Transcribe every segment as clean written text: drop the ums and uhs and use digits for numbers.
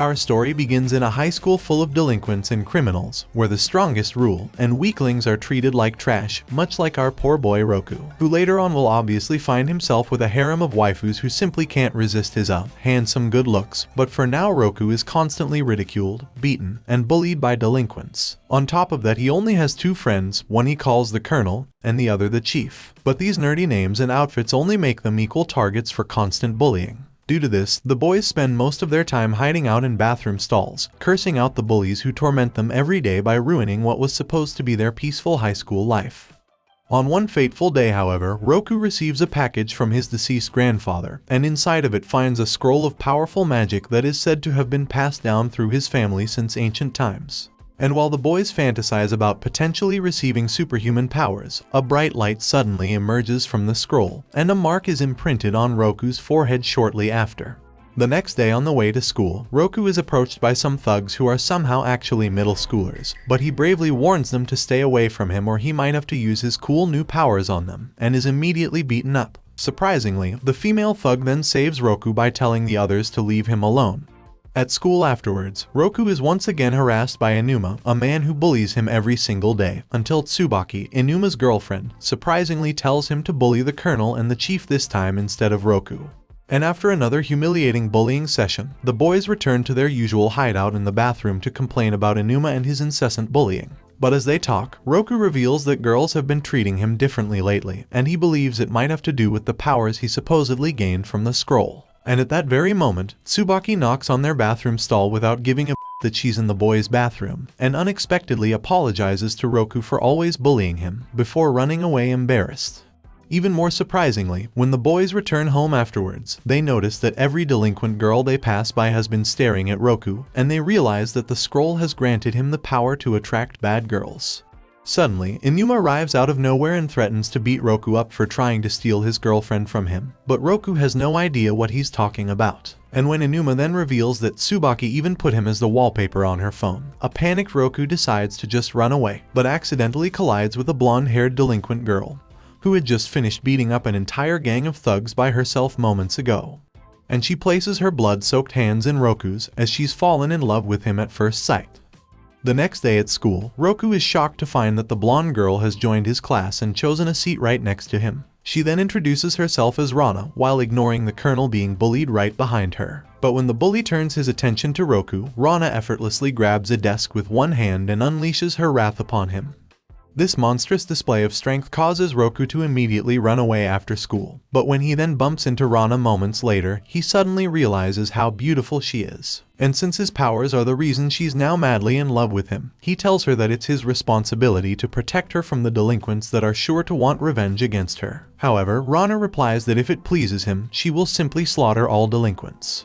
Our story begins in a high school full of delinquents and criminals, where the strongest rule, and weaklings are treated like trash, much like our poor boy Roku, who later on will obviously find himself with a harem of waifus who simply can't resist his handsome good looks, but for now Roku is constantly ridiculed, beaten, and bullied by delinquents. On top of that, he only has two friends, one he calls the Colonel, and the other the Chief. But these nerdy names and outfits only make them equal targets for constant bullying. Due to this, the boys spend most of their time hiding out in bathroom stalls, cursing out the bullies who torment them every day by ruining what was supposed to be their peaceful high school life. On one fateful day, however, Roku receives a package from his deceased grandfather, and inside of it finds a scroll of powerful magic that is said to have been passed down through his family since ancient times. And while the boys fantasize about potentially receiving superhuman powers, a bright light suddenly emerges from the scroll, and a mark is imprinted on Roku's forehead shortly after. The next day on the way to school, Roku is approached by some thugs who are somehow actually middle schoolers, but he bravely warns them to stay away from him or he might have to use his cool new powers on them, and is immediately beaten up. Surprisingly, the female thug then saves Roku by telling the others to leave him alone. At school afterwards, Roku is once again harassed by Inuma, a man who bullies him every single day, until Tsubaki, Inuma's girlfriend, surprisingly tells him to bully the Colonel and the Chief this time instead of Roku. And after another humiliating bullying session, the boys return to their usual hideout in the bathroom to complain about Inuma and his incessant bullying. But as they talk, Roku reveals that girls have been treating him differently lately, and he believes it might have to do with the powers he supposedly gained from the scroll. And at that very moment, Tsubaki knocks on their bathroom stall without giving a that she's in the boys' bathroom, and unexpectedly apologizes to Roku for always bullying him, before running away embarrassed. Even more surprisingly, when the boys return home afterwards, they notice that every delinquent girl they pass by has been staring at Roku, and they realize that the scroll has granted him the power to attract bad girls. Suddenly, Inuma arrives out of nowhere and threatens to beat Roku up for trying to steal his girlfriend from him, but Roku has no idea what he's talking about. And when Inuma then reveals that Tsubaki even put him as the wallpaper on her phone, a panicked Roku decides to just run away, but accidentally collides with a blonde-haired delinquent girl, who had just finished beating up an entire gang of thugs by herself moments ago. And she places her blood-soaked hands in Roku's as she's fallen in love with him at first sight. The next day at school, Roku is shocked to find that the blonde girl has joined his class and chosen a seat right next to him. She then introduces herself as Rana, while ignoring the Colonel being bullied right behind her. But when the bully turns his attention to Roku, Rana effortlessly grabs a desk with one hand and unleashes her wrath upon him. This monstrous display of strength causes Roku to immediately run away after school, but when he then bumps into Rana moments later, he suddenly realizes how beautiful she is. And since his powers are the reason she's now madly in love with him, he tells her that it's his responsibility to protect her from the delinquents that are sure to want revenge against her. However, Rana replies that if it pleases him, she will simply slaughter all delinquents.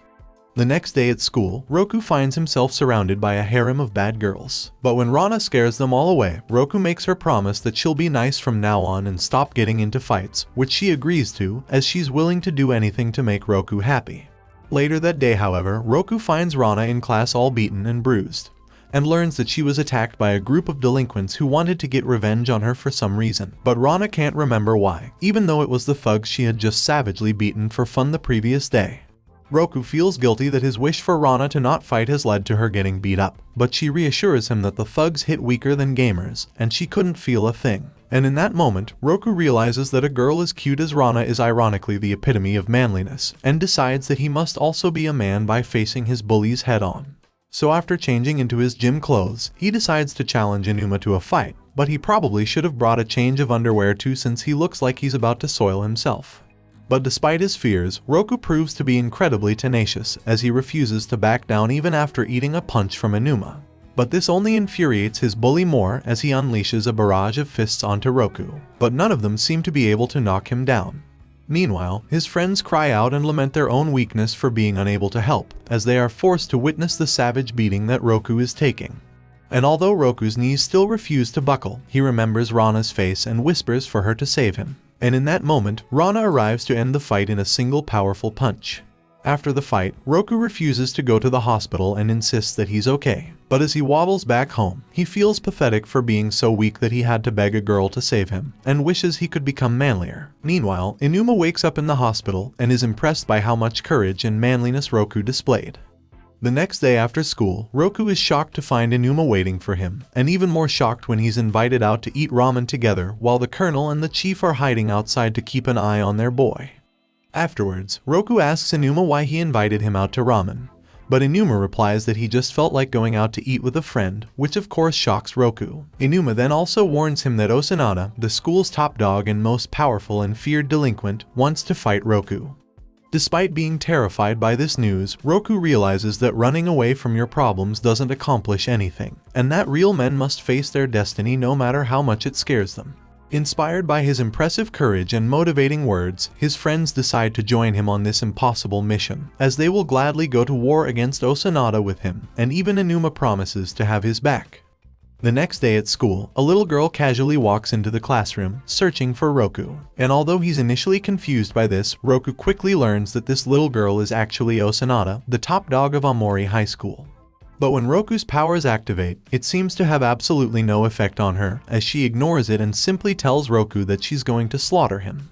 The next day at school, Roku finds himself surrounded by a harem of bad girls. But when Rana scares them all away, Roku makes her promise that she'll be nice from now on and stop getting into fights, which she agrees to, as she's willing to do anything to make Roku happy. Later that day, however, Roku finds Rana in class all beaten and bruised, and learns that she was attacked by a group of delinquents who wanted to get revenge on her for some reason. But Rana can't remember why, even though it was the thugs she had just savagely beaten for fun the previous day. Roku feels guilty that his wish for Rana to not fight has led to her getting beat up, but she reassures him that the thugs hit weaker than gamers, and she couldn't feel a thing. And in that moment, Roku realizes that a girl as cute as Rana is ironically the epitome of manliness, and decides that he must also be a man by facing his bullies head-on. So after changing into his gym clothes, he decides to challenge Inuma to a fight, but he probably should have brought a change of underwear too, since he looks like he's about to soil himself. But despite his fears, Roku proves to be incredibly tenacious, as he refuses to back down even after eating a punch from Inuma. But this only infuriates his bully more as he unleashes a barrage of fists onto Roku, but none of them seem to be able to knock him down. Meanwhile, his friends cry out and lament their own weakness for being unable to help, as they are forced to witness the savage beating that Roku is taking. And although Roku's knees still refuse to buckle, he remembers Rana's face and whispers for her to save him. And in that moment, Rana arrives to end the fight in a single powerful punch. After the fight, Roku refuses to go to the hospital and insists that he's okay. But as he waddles back home, he feels pathetic for being so weak that he had to beg a girl to save him, and wishes he could become manlier. Meanwhile, Inuma wakes up in the hospital and is impressed by how much courage and manliness Roku displayed. The next day after school, Roku is shocked to find Inuma waiting for him, and even more shocked when he's invited out to eat ramen together while the colonel and the chief are hiding outside to keep an eye on their boy. Afterwards, Roku asks Inuma why he invited him out to ramen, but Inuma replies that he just felt like going out to eat with a friend, which of course shocks Roku. Inuma then also warns him that Onna-tachi, the school's top dog and most powerful and feared delinquent, wants to fight Roku. Despite being terrified by this news, Roku realizes that running away from your problems doesn't accomplish anything, and that real men must face their destiny no matter how much it scares them. Inspired by his impressive courage and motivating words, his friends decide to join him on this impossible mission, as they will gladly go to war against Onna-tachi with him, and even Inuma promises to have his back. The next day at school, a little girl casually walks into the classroom, searching for Roku. And although he's initially confused by this, Roku quickly learns that this little girl is actually Onna-tachi, the top dog of Amori High School. But when Roku's powers activate, it seems to have absolutely no effect on her, as she ignores it and simply tells Roku that she's going to slaughter him.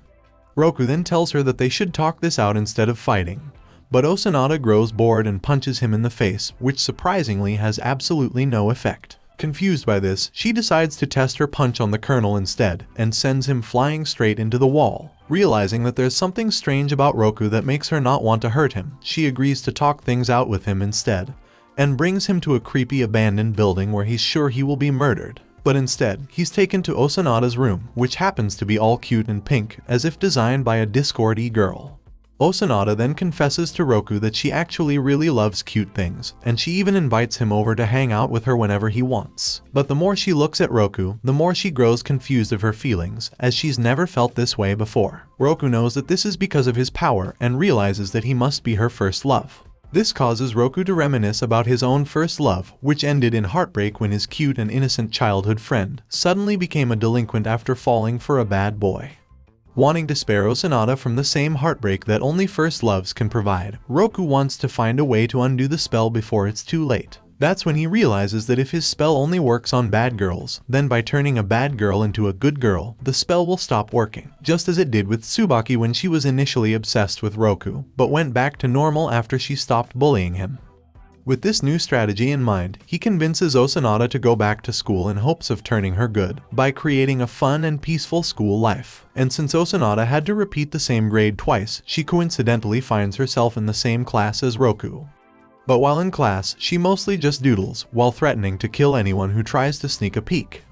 Roku then tells her that they should talk this out instead of fighting. But Onna-tachi grows bored and punches him in the face, which surprisingly has absolutely no effect. Confused by this, she decides to test her punch on the colonel instead, and sends him flying straight into the wall. Realizing that there's something strange about Roku that makes her not want to hurt him, she agrees to talk things out with him instead, and brings him to a creepy abandoned building where he's sure he will be murdered. But instead, he's taken to Onna-tachi's room, which happens to be all cute and pink, as if designed by a Discord-y girl. Onna-tachi then confesses to Roku that she actually really loves cute things, and she even invites him over to hang out with her whenever he wants. But the more she looks at Roku, the more she grows confused of her feelings, as she's never felt this way before. Roku knows that this is because of his power, and realizes that he must be her first love. This causes Roku to reminisce about his own first love, which ended in heartbreak when his cute and innocent childhood friend suddenly became a delinquent after falling for a bad boy. Wanting to spare Onna-tachi from the same heartbreak that only first loves can provide, Roku wants to find a way to undo the spell before it's too late. That's when he realizes that if his spell only works on bad girls, then by turning a bad girl into a good girl, the spell will stop working, just as it did with Tsubaki when she was initially obsessed with Roku, but went back to normal after she stopped bullying him. With this new strategy in mind, he convinces Onna-tachi to go back to school in hopes of turning her good, by creating a fun and peaceful school life. And since Onna-tachi had to repeat the same grade twice, she coincidentally finds herself in the same class as Roku. But while in class, she mostly just doodles, while threatening to kill anyone who tries to sneak a peek.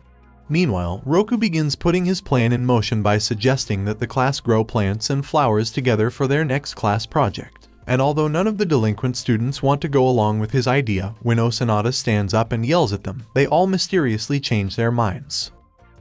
Meanwhile, Roku begins putting his plan in motion by suggesting that the class grow plants and flowers together for their next class project. And although none of the delinquent students want to go along with his idea, when Onna-tachi stands up and yells at them, they all mysteriously change their minds.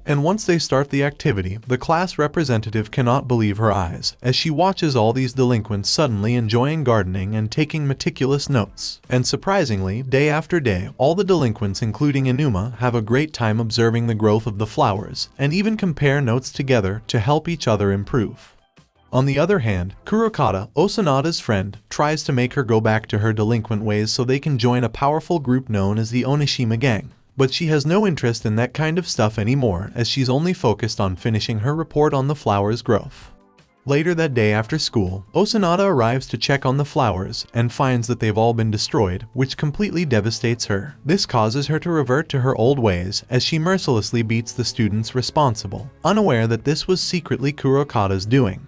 And once they start the activity, the class representative cannot believe her eyes, as she watches all these delinquents suddenly enjoying gardening and taking meticulous notes. And surprisingly, day after day, all the delinquents including Inuma have a great time observing the growth of the flowers, and even compare notes together to help each other improve. On the other hand, Kurokata, Onna-tachi's friend, tries to make her go back to her delinquent ways so they can join a powerful group known as the Onishima Gang. But she has no interest in that kind of stuff anymore, as she's only focused on finishing her report on the flowers' growth. Later that day after school, Onna-tachi arrives to check on the flowers, and finds that they've all been destroyed, which completely devastates her. This causes her to revert to her old ways, as she mercilessly beats the students responsible, unaware that this was secretly Kurokata's doing.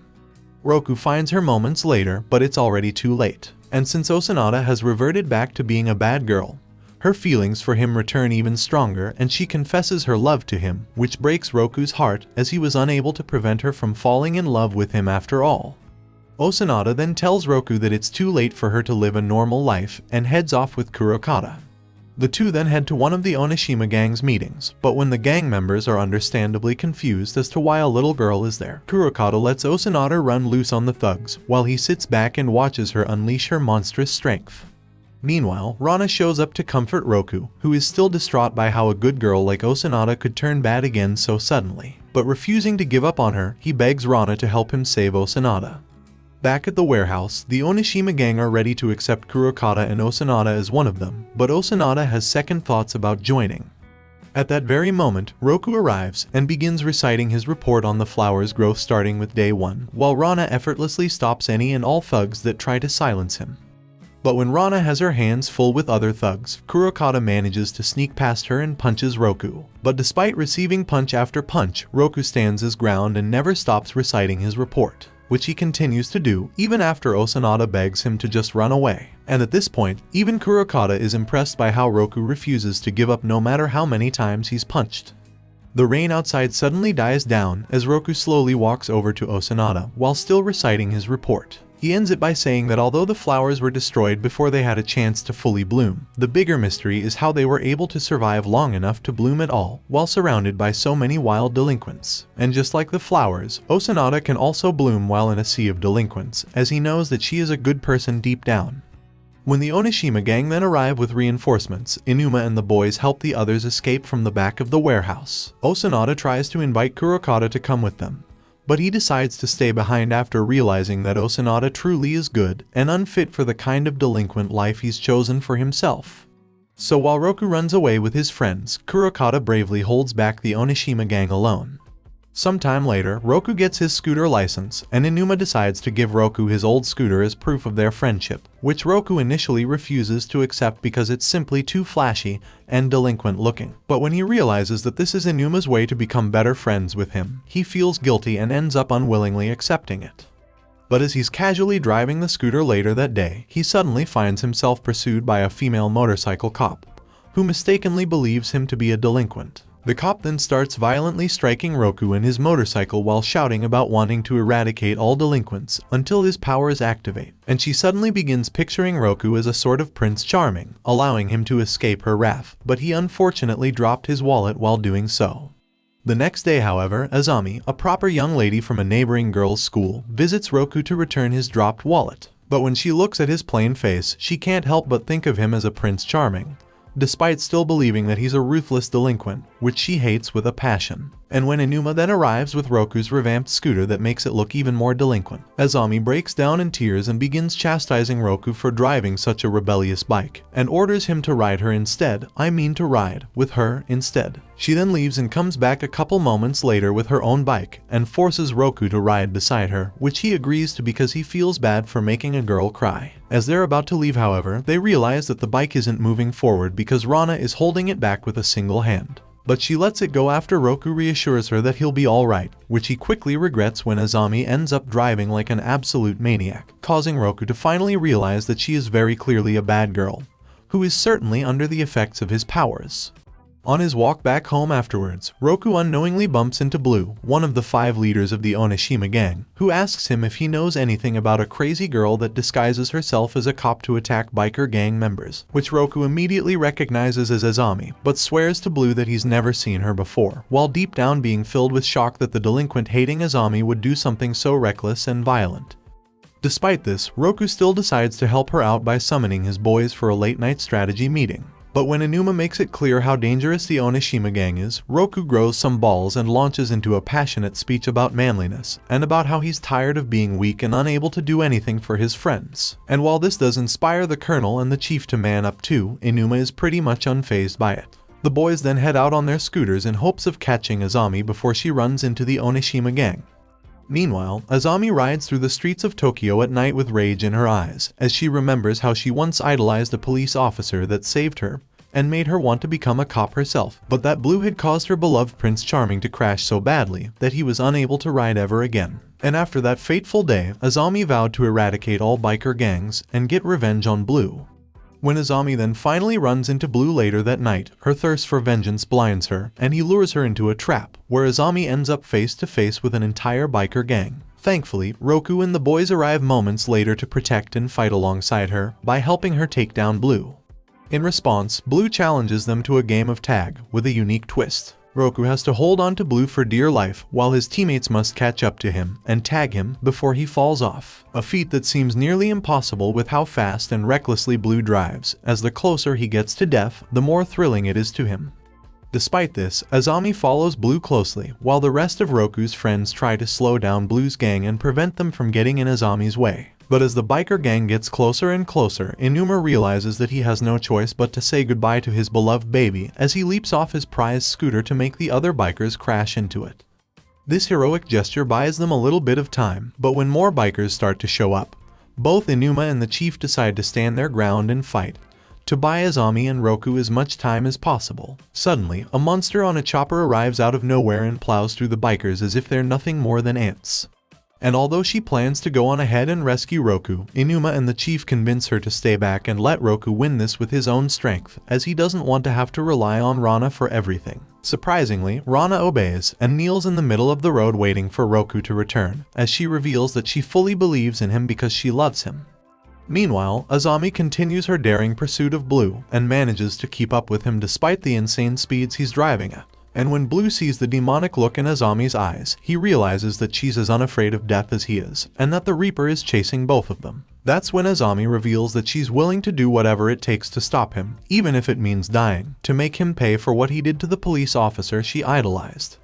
Roku finds her moments later, but it's already too late. And since Onna-tachi has reverted back to being a bad girl, her feelings for him return even stronger, and she confesses her love to him, which breaks Roku's heart, as he was unable to prevent her from falling in love with him after all. Onna-tachi then tells Roku that it's too late for her to live a normal life, and heads off with Kurokata. The two then head to one of the Onishima Gang's meetings, but when the gang members are understandably confused as to why a little girl is there, Kurokata lets Onna-tachi run loose on the thugs, while he sits back and watches her unleash her monstrous strength. Meanwhile, Rana shows up to comfort Roku, who is still distraught by how a good girl like Onna-tachi could turn bad again so suddenly. But refusing to give up on her, he begs Rana to help him save Onna-tachi. Back at the warehouse, the Onishima Gang are ready to accept Kurokata and Onna-tachi as one of them, but Onna-tachi has second thoughts about joining. At that very moment, Roku arrives and begins reciting his report on the flower's growth starting with day 1, while Rana effortlessly stops any and all thugs that try to silence him. But when Rana has her hands full with other thugs, Kurokata manages to sneak past her and punches Roku. But despite receiving punch after punch, Roku stands his ground and never stops reciting his report, which he continues to do even after Osanada begs him to just run away. And at this point, even Kurokata is impressed by how Roku refuses to give up no matter how many times he's punched. The rain outside suddenly dies down as Roku slowly walks over to Osanada while still reciting his report. He ends it by saying that although the flowers were destroyed before they had a chance to fully bloom, the bigger mystery is how they were able to survive long enough to bloom at all while surrounded by so many wild delinquents. And just like the flowers, Osanada can also bloom while in a sea of delinquents, as he knows that she is a good person deep down. When the Onishima gang then arrive with reinforcements, Inuma and the boys help the others escape from the back of the warehouse. Osanada tries to invite Kurokata to come with them, but he decides to stay behind after realizing that Osanada truly is good and unfit for the kind of delinquent life he's chosen for himself. So while Roku runs away with his friends, Kurokata bravely holds back the Onishima gang alone. Sometime later, Roku gets his scooter license, and Inuma decides to give Roku his old scooter as proof of their friendship, which Roku initially refuses to accept because it's simply too flashy and delinquent looking. But when he realizes that this is Inuma's way to become better friends with him, he feels guilty and ends up unwillingly accepting it. But as he's casually driving the scooter later that day, he suddenly finds himself pursued by a female motorcycle cop, who mistakenly believes him to be a delinquent. The cop then starts violently striking Roku and his motorcycle while shouting about wanting to eradicate all delinquents until his powers activate, and she suddenly begins picturing Roku as a sort of Prince Charming, allowing him to escape her wrath, but he unfortunately dropped his wallet while doing so. The next day, however, Azami, a proper young lady from a neighboring girls' school, visits Roku to return his dropped wallet. But when she looks at his plain face, she can't help but think of him as a Prince Charming, despite still believing that he's a ruthless delinquent, which she hates with a passion. And when Inuma then arrives with Roku's revamped scooter that makes it look even more delinquent, Azami breaks down in tears and begins chastising Roku for driving such a rebellious bike, and orders him to ride her instead, to ride with her instead. She then leaves and comes back a couple moments later with her own bike, and forces Roku to ride beside her, which he agrees to because he feels bad for making a girl cry. As they're about to leave, however, they realize that the bike isn't moving forward because Rana is holding it back with a single hand. But she lets it go after Roku reassures her that he'll be alright, which he quickly regrets when Azami ends up driving like an absolute maniac, causing Roku to finally realize that she is very clearly a bad girl, who is certainly under the effects of his powers. On his walk back home afterwards, Roku unknowingly bumps into Blue, one of the 5 leaders of the Onishima gang, who asks him if he knows anything about a crazy girl that disguises herself as a cop to attack biker gang members, which Roku immediately recognizes as Azami, but swears to Blue that he's never seen her before, while deep down being filled with shock that the delinquent-hating Azami would do something so reckless and violent. Despite this, Roku still decides to help her out by summoning his boys for a late-night strategy meeting. But when Inuma makes it clear how dangerous the Onishima gang is, Roku grows some balls and launches into a passionate speech about manliness, and about how he's tired of being weak and unable to do anything for his friends. And while this does inspire the colonel and the chief to man up too, Inuma is pretty much unfazed by it. The boys then head out on their scooters in hopes of catching Azami before she runs into the Onishima gang. Meanwhile, Azami rides through the streets of Tokyo at night with rage in her eyes, as she remembers how she once idolized a police officer that saved her and made her want to become a cop herself, but that Blue had caused her beloved Prince Charming to crash so badly that he was unable to ride ever again. And after that fateful day, Azami vowed to eradicate all biker gangs and get revenge on Blue. When Azami then finally runs into Blue later that night, her thirst for vengeance blinds her, and he lures her into a trap, where Azami ends up face to face with an entire biker gang. Thankfully, Roku and the boys arrive moments later to protect and fight alongside her by helping her take down Blue. In response, Blue challenges them to a game of tag with a unique twist. Roku has to hold on to Blue for dear life while his teammates must catch up to him and tag him before he falls off. A feat that seems nearly impossible with how fast and recklessly Blue drives, as the closer he gets to death, the more thrilling it is to him. Despite this, Azami follows Blue closely, while the rest of Roku's friends try to slow down Blue's gang and prevent them from getting in Azami's way. But as the biker gang gets closer and closer, Inuma realizes that he has no choice but to say goodbye to his beloved baby as he leaps off his prized scooter to make the other bikers crash into it. This heroic gesture buys them a little bit of time, but when more bikers start to show up, Both Inuma and the chief decide to stand their ground and fight, to buy Azami and Roku as much time as possible. Suddenly, a monster on a chopper arrives out of nowhere and plows through the bikers as if they're nothing more than ants. And although she plans to go on ahead and rescue Roku, Inuma and the chief convince her to stay back and let Roku win this with his own strength, as he doesn't want to have to rely on Rana for everything. Surprisingly, Rana obeys and kneels in the middle of the road waiting for Roku to return, as she reveals that she fully believes in him because she loves him. Meanwhile, Azami continues her daring pursuit of Blue and manages to keep up with him despite the insane speeds he's driving at. And when Blue sees the demonic look in Azami's eyes, he realizes that she's as unafraid of death as he is, and that the Reaper is chasing both of them. That's when Azami reveals that she's willing to do whatever it takes to stop him, even if it means dying, to make him pay for what he did to the police officer she idolized.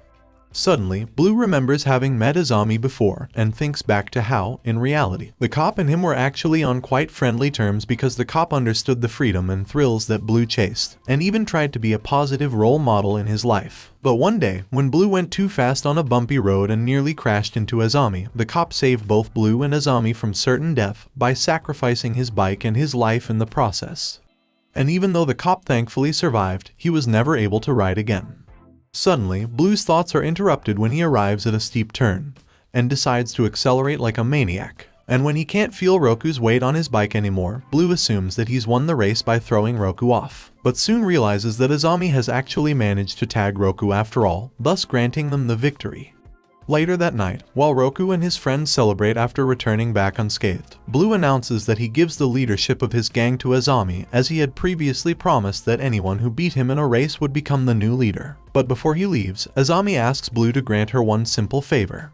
Suddenly, Blue remembers having met Azami before and thinks back to how, in reality, the cop and him were actually on quite friendly terms because the cop understood the freedom and thrills that Blue chased, and even tried to be a positive role model in his life. But one day, when Blue went too fast on a bumpy road and nearly crashed into Azami, the cop saved both Blue and Azami from certain death by sacrificing his bike and his life in the process. And even though the cop thankfully survived, he was never able to ride again. Suddenly, Blue's thoughts are interrupted when he arrives at a steep turn, and decides to accelerate like a maniac. And when he can't feel Roku's weight on his bike anymore, Blue assumes that he's won the race by throwing Roku off, but soon realizes that Azami has actually managed to tag Roku after all, thus granting them the victory. Later that night, while Roku and his friends celebrate after returning back unscathed, Blue announces that he gives the leadership of his gang to Azami, as he had previously promised that anyone who beat him in a race would become the new leader. But before he leaves, Azami asks Blue to grant her one simple favor.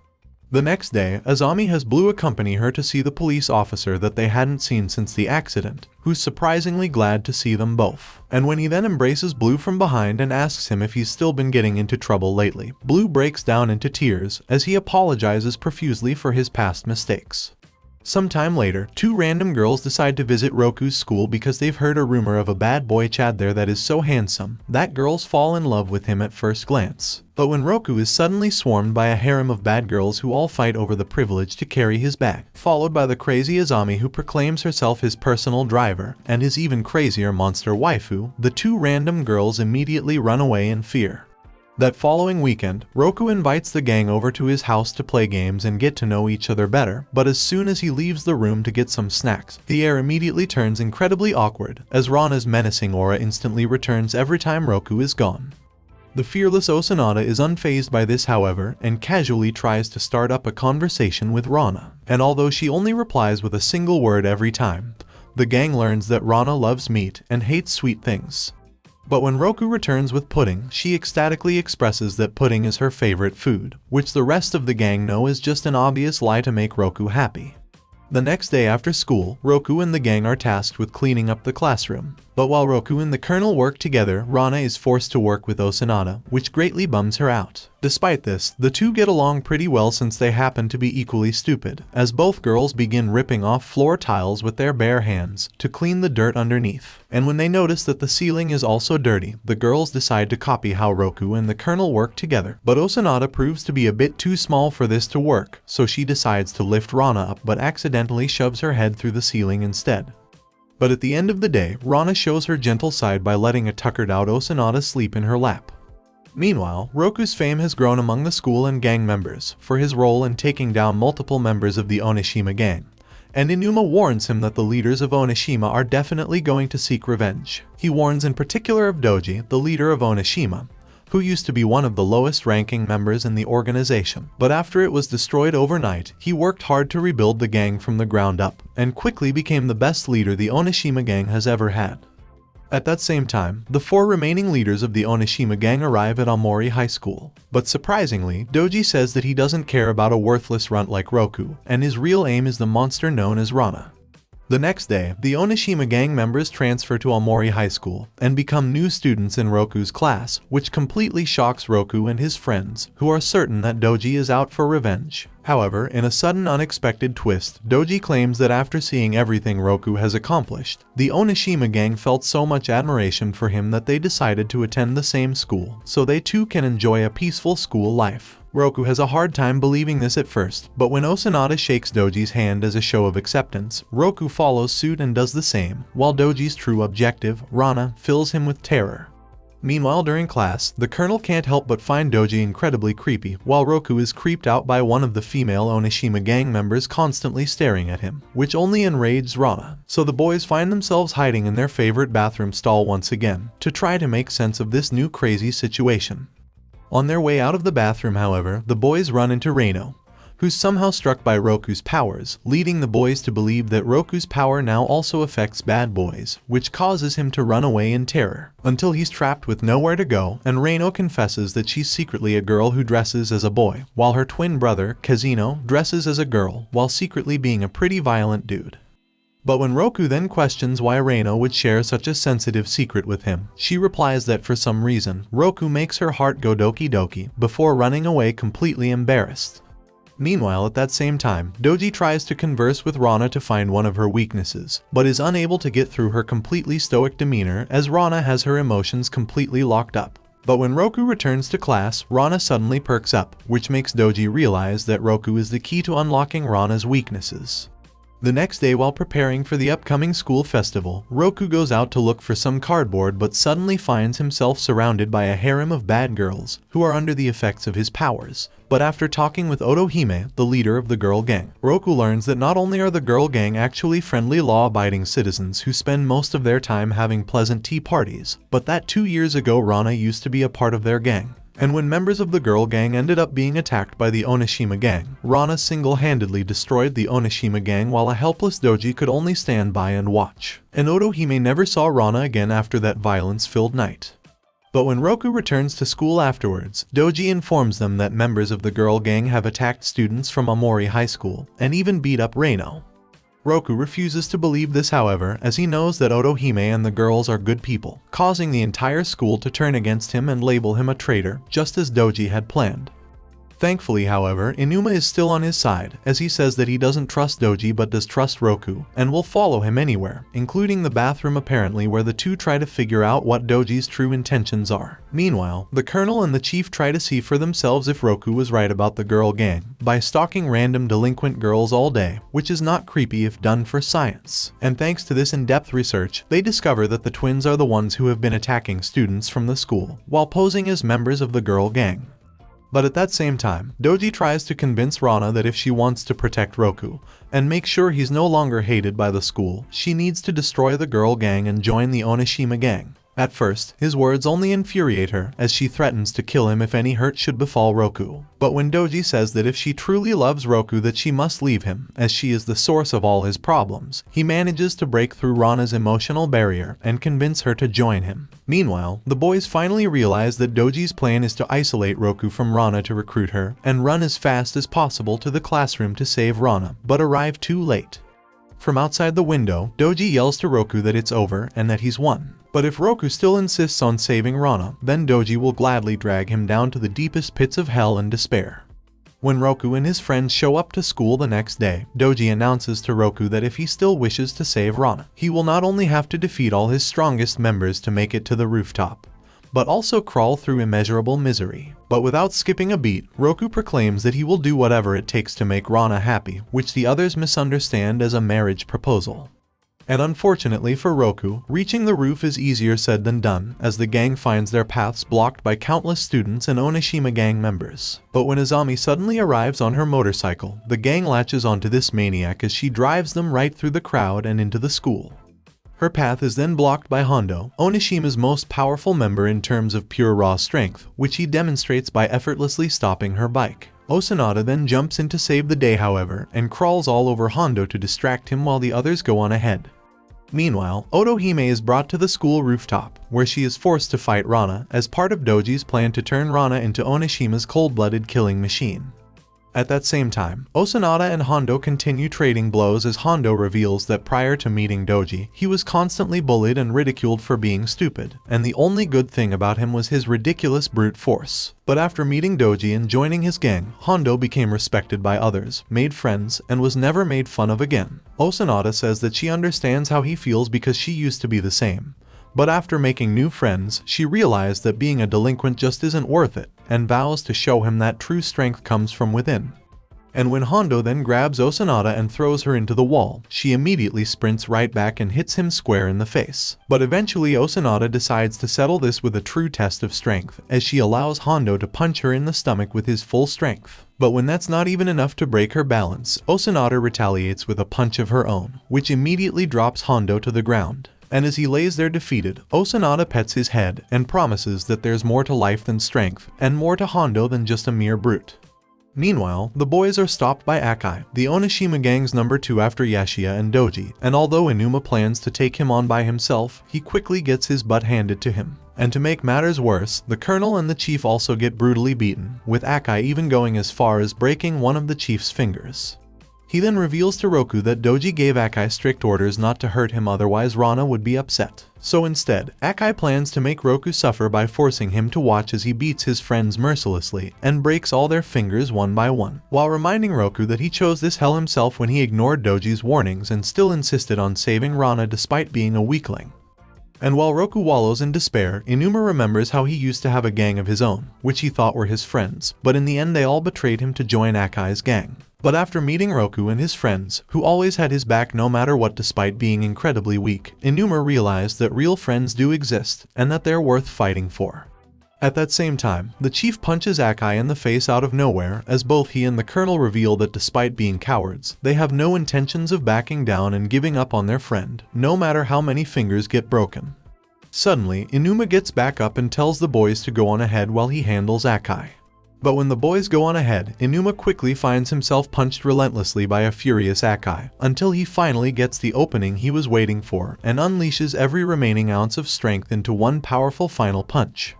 The next day, Azami has Blue accompany her to see the police officer that they hadn't seen since the accident, who's surprisingly glad to see them both. And when he then embraces Blue from behind and asks him if he's still been getting into trouble lately, Blue breaks down into tears as he apologizes profusely for his past mistakes. Sometime later, two random girls decide to visit Roku's school because they've heard a rumor of a bad boy Chad there that is so handsome that girls fall in love with him at first glance. But when Roku is suddenly swarmed by a harem of bad girls who all fight over the privilege to carry his bag, followed by the crazy Azami who proclaims herself his personal driver, and his even crazier monster waifu, the two random girls immediately run away in fear. That following weekend, Roku invites the gang over to his house to play games and get to know each other better, but as soon as he leaves the room to get some snacks, the air immediately turns incredibly awkward, as Rana's menacing aura instantly returns every time Roku is gone. The fearless Osanada is unfazed by this, however, and casually tries to start up a conversation with Rana, and although she only replies with a single word every time, the gang learns that Rana loves meat and hates sweet things. But when Roku returns with pudding, she ecstatically expresses that pudding is her favorite food, which the rest of the gang know is just an obvious lie to make Roku happy. The next day after school, Roku and the gang are tasked with cleaning up the classroom. But while Roku and the colonel work together, Rana is forced to work with Osanada, which greatly bums her out. Despite this, the two get along pretty well since they happen to be equally stupid, as both girls begin ripping off floor tiles with their bare hands to clean the dirt underneath. And when they notice that the ceiling is also dirty, the girls decide to copy how Roku and the colonel work together. But Osanada proves to be a bit too small for this to work, so she decides to lift Rana up but accidentally shoves her head through the ceiling instead. But at the end of the day, Rana shows her gentle side by letting a tuckered out Osanada sleep in her lap. Meanwhile, Roku's fame has grown among the school and gang members for his role in taking down multiple members of the Onishima gang, and Inuma warns him that the leaders of Onishima are definitely going to seek revenge. He warns in particular of Doji, the leader of Onishima, who used to be one of the lowest ranking members in the organization. But after it was destroyed overnight, he worked hard to rebuild the gang from the ground up, and quickly became the best leader the Onishima gang has ever had. At that same time, the four remaining leaders of the Onishima gang arrive at Aomori High School. But surprisingly, Doji says that he doesn't care about a worthless runt like Roku, and his real aim is the monster known as Rana. The next day, the Onishima gang members transfer to Aomori High School and become new students in Roku's class, which completely shocks Roku and his friends, who are certain that Doji is out for revenge. However, in a sudden unexpected twist, Doji claims that after seeing everything Roku has accomplished, the Onishima gang felt so much admiration for him that they decided to attend the same school, so they too can enjoy a peaceful school life. Roku has a hard time believing this at first, but when Onna-tachi shakes Doji's hand as a show of acceptance, Roku follows suit and does the same, while Doji's true objective, Rana, fills him with terror. Meanwhile, during class, the colonel can't help but find Doji incredibly creepy, while Roku is creeped out by one of the female Onishima gang members constantly staring at him, which only enrages Rana. So the boys find themselves hiding in their favorite bathroom stall once again, to try to make sense of this new crazy situation. On their way out of the bathroom, however, the boys run into Reino, who's somehow struck by Roku's powers, leading the boys to believe that Roku's power now also affects bad boys, which causes him to run away in terror, until he's trapped with nowhere to go, and Reino confesses that she's secretly a girl who dresses as a boy, while her twin brother, Kazino, dresses as a girl, while secretly being a pretty violent dude. But when Roku then questions why Reino would share such a sensitive secret with him, she replies that for some reason, Roku makes her heart go doki doki, before running away completely embarrassed. Meanwhile, at that same time, Doji tries to converse with Rana to find one of her weaknesses, but is unable to get through her completely stoic demeanor as Rana has her emotions completely locked up. But when Roku returns to class, Rana suddenly perks up, which makes Doji realize that Roku is the key to unlocking Rana's weaknesses. The next day, while preparing for the upcoming school festival, Roku goes out to look for some cardboard but suddenly finds himself surrounded by a harem of bad girls who are under the effects of his powers. But after talking with Otohime, the leader of the girl gang, Roku learns that not only are the girl gang actually friendly, law-abiding citizens who spend most of their time having pleasant tea parties, but that 2 years ago Rana used to be a part of their gang. And when members of the girl gang ended up being attacked by the Onishima gang, Rana single-handedly destroyed the Onishima gang while a helpless Doji could only stand by and watch. And Otohime never saw Rana again after that violence-filled night. But when Roku returns to school afterwards, Doji informs them that members of the girl gang have attacked students from Amori High School, and even beat up Reino. Roku refuses to believe this, however, as he knows that Otohime and the girls are good people, causing the entire school to turn against him and label him a traitor, just as Doji had planned. Thankfully, however, Inuma is still on his side, as he says that he doesn't trust Doji but does trust Roku, and will follow him anywhere, including the bathroom apparently, where the two try to figure out what Doji's true intentions are. Meanwhile, the colonel and the chief try to see for themselves if Roku was right about the girl gang, by stalking random delinquent girls all day, which is not creepy if done for science. And thanks to this in-depth research, they discover that the twins are the ones who have been attacking students from the school, while posing as members of the girl gang. But at that same time, Doji tries to convince Rana that if she wants to protect Roku, and make sure he's no longer hated by the school, she needs to destroy the girl gang and join the Onishima gang. At first, his words only infuriate her, as she threatens to kill him if any hurt should befall Roku. But when Doji says that if she truly loves Roku that she must leave him, as she is the source of all his problems, he manages to break through Rana's emotional barrier and convince her to join him. Meanwhile, the boys finally realize that Doji's plan is to isolate Roku from Rana to recruit her, and run as fast as possible to the classroom to save Rana, but arrive too late. From outside the window, Doji yells to Roku that it's over and that he's won. But if Roku still insists on saving Rana, then Doji will gladly drag him down to the deepest pits of hell and despair. When Roku and his friends show up to school the next day, Doji announces to Roku that if he still wishes to save Rana, he will not only have to defeat all his strongest members to make it to the rooftop, but also crawl through immeasurable misery. But without skipping a beat, Roku proclaims that he will do whatever it takes to make Rana happy, which the others misunderstand as a marriage proposal. And unfortunately for Roku, reaching the roof is easier said than done, as the gang finds their paths blocked by countless students and Onishima gang members. But when Azami suddenly arrives on her motorcycle, the gang latches onto this maniac as she drives them right through the crowd and into the school. Her path is then blocked by Hondo, Onishima's most powerful member in terms of pure raw strength, which he demonstrates by effortlessly stopping her bike. Osanada then jumps in to save the day, however, and crawls all over Hondo to distract him while the others go on ahead. Meanwhile, Otohime is brought to the school rooftop, where she is forced to fight Rana as part of Doji's plan to turn Rana into Onishima's cold-blooded killing machine. At that same time, Osanada and Hondo continue trading blows as Hondo reveals that prior to meeting Doji, he was constantly bullied and ridiculed for being stupid, and the only good thing about him was his ridiculous brute force. But after meeting Doji and joining his gang, Hondo became respected by others, made friends, and was never made fun of again. Osanada says that she understands how he feels because she used to be the same. But after making new friends, she realized that being a delinquent just isn't worth it, and vows to show him that true strength comes from within. And when Hondo then grabs Osanada and throws her into the wall, she immediately sprints right back and hits him square in the face. But eventually Osanada decides to settle this with a true test of strength, as she allows Hondo to punch her in the stomach with his full strength. But when that's not even enough to break her balance, Osanada retaliates with a punch of her own, which immediately drops Hondo to the ground. And as he lays there defeated, Osanada pets his head and promises that there's more to life than strength, and more to Hondo than just a mere brute. Meanwhile, the boys are stopped by Akai, the Onishima gang's number 2 after Yashia and Doji, and although Inuma plans to take him on by himself, he quickly gets his butt handed to him. And to make matters worse, the colonel and the chief also get brutally beaten, with Akai even going as far as breaking one of the chief's fingers. He then reveals to Roku that Doji gave Akai strict orders not to hurt him, otherwise Rana would be upset. So instead, Akai plans to make Roku suffer by forcing him to watch as he beats his friends mercilessly and breaks all their fingers one by one, while reminding Roku that he chose this hell himself when he ignored Doji's warnings and still insisted on saving Rana despite being a weakling. And while Roku wallows in despair, Inuma remembers how he used to have a gang of his own, which he thought were his friends, but in the end they all betrayed him to join Akai's gang. But after meeting Roku and his friends, who always had his back no matter what despite being incredibly weak, Inuma realized that real friends do exist, and that they're worth fighting for. At that same time, the chief punches Akai in the face out of nowhere, as both he and the colonel reveal that despite being cowards, they have no intentions of backing down and giving up on their friend, no matter how many fingers get broken. Suddenly, Inuma gets back up and tells the boys to go on ahead while he handles Akai. But when the boys go on ahead, Inuma quickly finds himself punched relentlessly by a furious Akai, until he finally gets the opening he was waiting for and unleashes every remaining ounce of strength into one powerful final punch.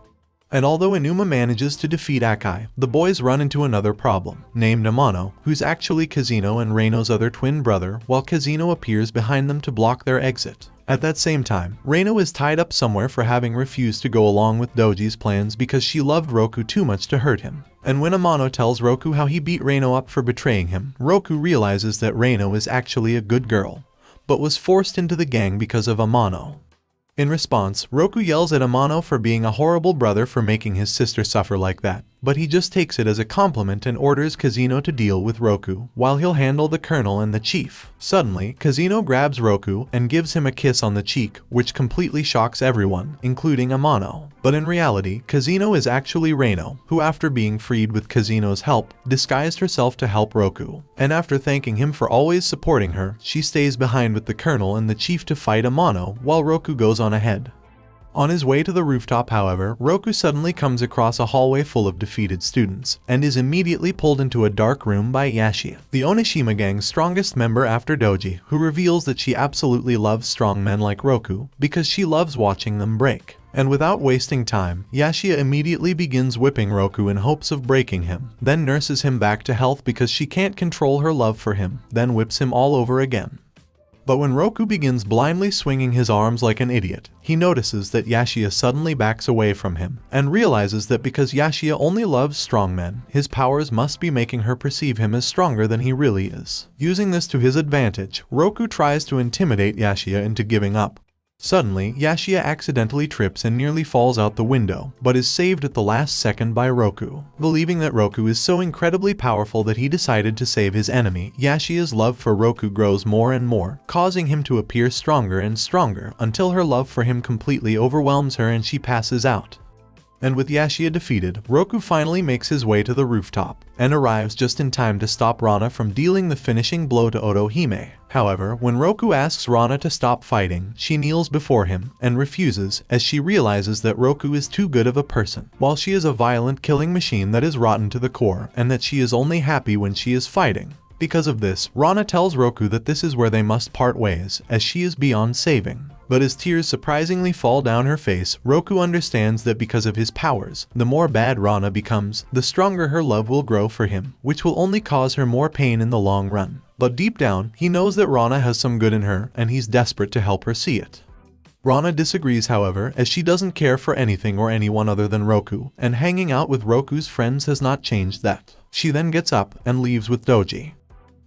And although Inuma manages to defeat Akai, the boys run into another problem, named Amano, who's actually Kazino and Reino's other twin brother, while Kazino appears behind them to block their exit. At that same time, Reino is tied up somewhere for having refused to go along with Doji's plans because she loved Roku too much to hurt him. And when Amano tells Roku how he beat Reino up for betraying him, Roku realizes that Reino is actually a good girl, but was forced into the gang because of Amano. In response, Roku yells at Amano for being a horrible brother for making his sister suffer like that, but he just takes it as a compliment and orders Kazino to deal with Roku, while he'll handle the colonel and the chief. Suddenly, Kazino grabs Roku and gives him a kiss on the cheek, which completely shocks everyone, including Amano. But in reality, Kazino is actually Reino, who after being freed with Kazino's help, disguised herself to help Roku. And after thanking him for always supporting her, she stays behind with the colonel and the chief to fight Amano, while Roku goes on ahead. On his way to the rooftop, however, Roku suddenly comes across a hallway full of defeated students, and is immediately pulled into a dark room by Yashia, the Onishima gang's strongest member after Doji, who reveals that she absolutely loves strong men like Roku, because she loves watching them break. And without wasting time, Yashia immediately begins whipping Roku in hopes of breaking him, then nurses him back to health because she can't control her love for him, then whips him all over again. But when Roku begins blindly swinging his arms like an idiot, he notices that Yashia suddenly backs away from him, and realizes that because Yashia only loves strong men, his powers must be making her perceive him as stronger than he really is. Using this to his advantage, Roku tries to intimidate Yashia into giving up. Suddenly, Yashia accidentally trips and nearly falls out the window, but is saved at the last second by Roku. Believing that Roku is so incredibly powerful that he decided to save his enemy, Yashia's love for Roku grows more and more, causing him to appear stronger and stronger until her love for him completely overwhelms her and she passes out. And with Yashia defeated, Roku finally makes his way to the rooftop, and arrives just in time to stop Rana from dealing the finishing blow to Otohime. However, when Roku asks Rana to stop fighting, she kneels before him, and refuses, as she realizes that Roku is too good of a person, while she is a violent killing machine that is rotten to the core, and that she is only happy when she is fighting. Because of this, Rana tells Roku that this is where they must part ways, as she is beyond saving. But as tears surprisingly fall down her face, Roku understands that because of his powers, the more bad Rana becomes, the stronger her love will grow for him, which will only cause her more pain in the long run. But deep down, he knows that Rana has some good in her, and he's desperate to help her see it. Rana disagrees, however, as she doesn't care for anything or anyone other than Roku, and hanging out with Roku's friends has not changed that. She then gets up and leaves with Doji.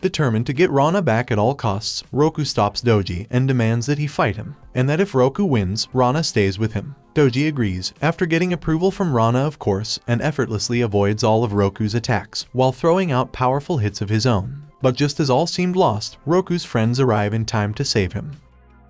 Determined to get Rana back at all costs, Roku stops Doji and demands that he fight him, and that if Roku wins, Rana stays with him. Doji agrees, after getting approval from Rana of course, and effortlessly avoids all of Roku's attacks, while throwing out powerful hits of his own. But just as all seemed lost, Roku's friends arrive in time to save him.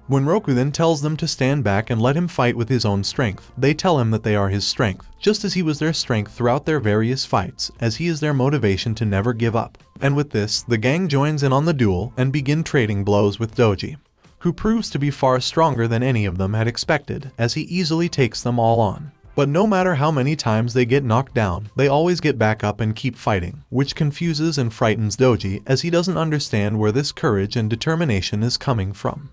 When Roku then tells them to stand back and let him fight with his own strength, they tell him that they are his strength, just as he was their strength throughout their various fights, as he is their motivation to never give up. And with this, the gang joins in on the duel and begin trading blows with Doji, who proves to be far stronger than any of them had expected, as he easily takes them all on. But no matter how many times they get knocked down, they always get back up and keep fighting, which confuses and frightens Doji, as he doesn't understand where this courage and determination is coming from.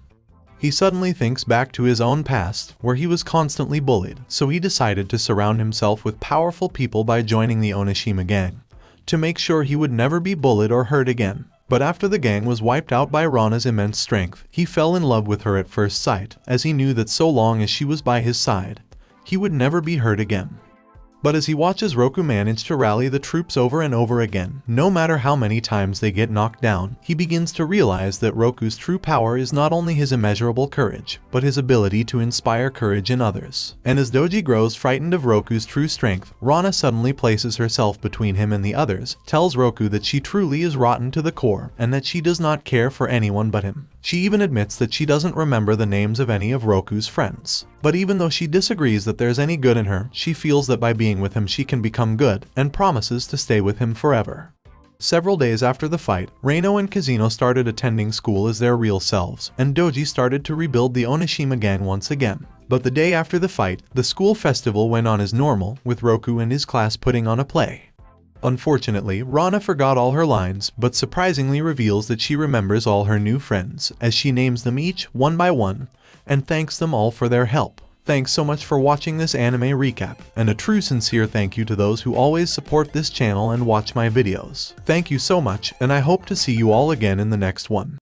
He suddenly thinks back to his own past, where he was constantly bullied, so he decided to surround himself with powerful people by joining the Onishima gang, to make sure he would never be bullied or hurt again. But after the gang was wiped out by Rana's immense strength, he fell in love with her at first sight, as he knew that so long as she was by his side, he would never be hurt again. But as he watches Roku manage to rally the troops over and over again, no matter how many times they get knocked down, he begins to realize that Roku's true power is not only his immeasurable courage, but his ability to inspire courage in others. And as Doji grows frightened of Roku's true strength, Rana suddenly places herself between him and the others, tells Roku that she truly is rotten to the core, and that she does not care for anyone but him. She even admits that she doesn't remember the names of any of Roku's friends. But even though she disagrees that there's any good in her, she feels that by being with him she can become good, and promises to stay with him forever. Several days after the fight, Reino and Kazino started attending school as their real selves, and Doji started to rebuild the Onishima gang once again. But the day after the fight, the school festival went on as normal, with Roku and his class putting on a play. Unfortunately, Rana forgot all her lines, but surprisingly reveals that she remembers all her new friends, as she names them each one by one, and thanks them all for their help. Thanks so much for watching this anime recap, and a true sincere thank you to those who always support this channel and watch my videos. Thank you so much, and I hope to see you all again in the next one.